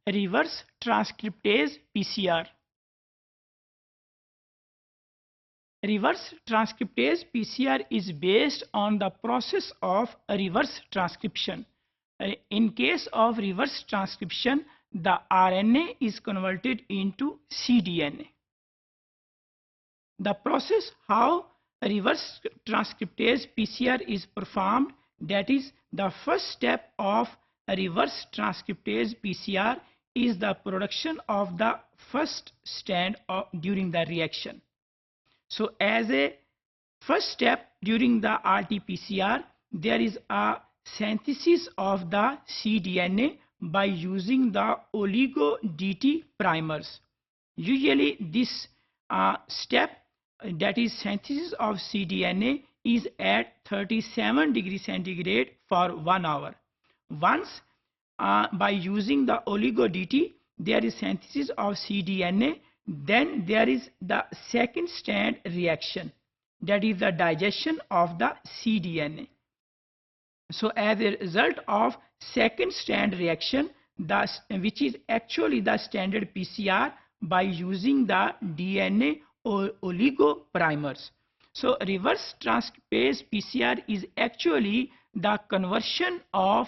reverse transcriptase PCR. Reverse transcriptase PCR is based on the process of reverse transcription. In case of reverse transcription, the RNA is converted into cDNA. The process how reverse transcriptase PCR is performed, that is, the first step of reverse transcriptase PCR is the production of the first strand during the reaction. So as a first step during the RT-PCR, there is a synthesis of the cDNA by using the oligo-DT primers. Usually this step, that is synthesis of cDNA, is at 37 degrees centigrade for 1 hour. Once by using the oligo-DT, there is synthesis of cDNA, then there is the second strand reaction, that is the digestion of the cDNA. So as a result of second strand reaction, which is actually the standard PCR by using the DNA or oligo primers. So reverse transcriptase PCR is actually the conversion of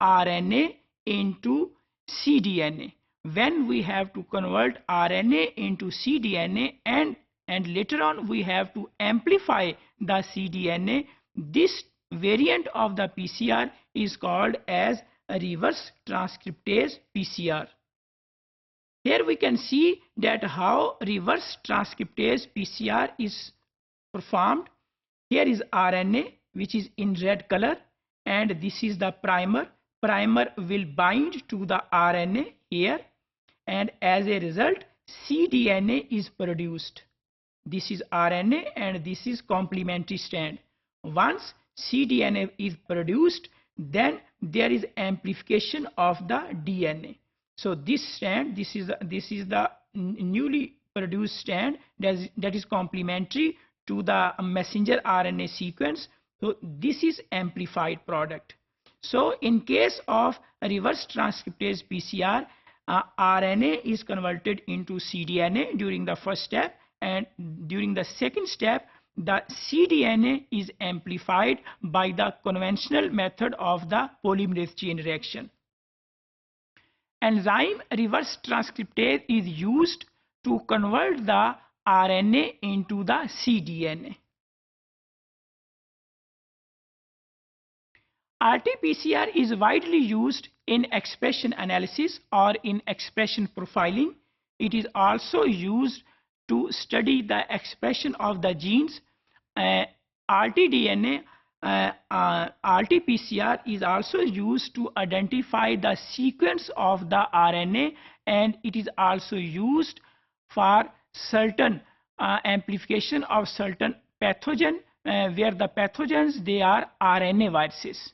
RNA into cDNA. When we have to convert RNA into cDNA and later on we have to amplify the cDNA, this variant of the PCR is called as a reverse transcriptase PCR. Here we can see that how reverse transcriptase PCR is performed. Here is RNA, which is in red color, and this is the primer. Primer will bind to the RNA here, and as a result cDNA is produced. This is RNA and this is complementary strand. Once cDNA is produced, then there is amplification of the DNA. So this strand, this is the newly produced strand that is complementary to the messenger RNA sequence. So this is amplified product. So in case of reverse transcriptase PCR, RNA is converted into cDNA during the first step, and during the second step the cDNA is amplified by the conventional method of the polymerase chain reaction. Enzyme reverse transcriptase is used to convert the RNA into the cDNA. RT-PCR is widely used in expression analysis or in expression profiling. It is also used to study the expression of the genes. RT-DNA, RT-PCR is also used to identify the sequence of the RNA, and it is also used for certain amplification of certain pathogen, where the pathogens, they are RNA viruses.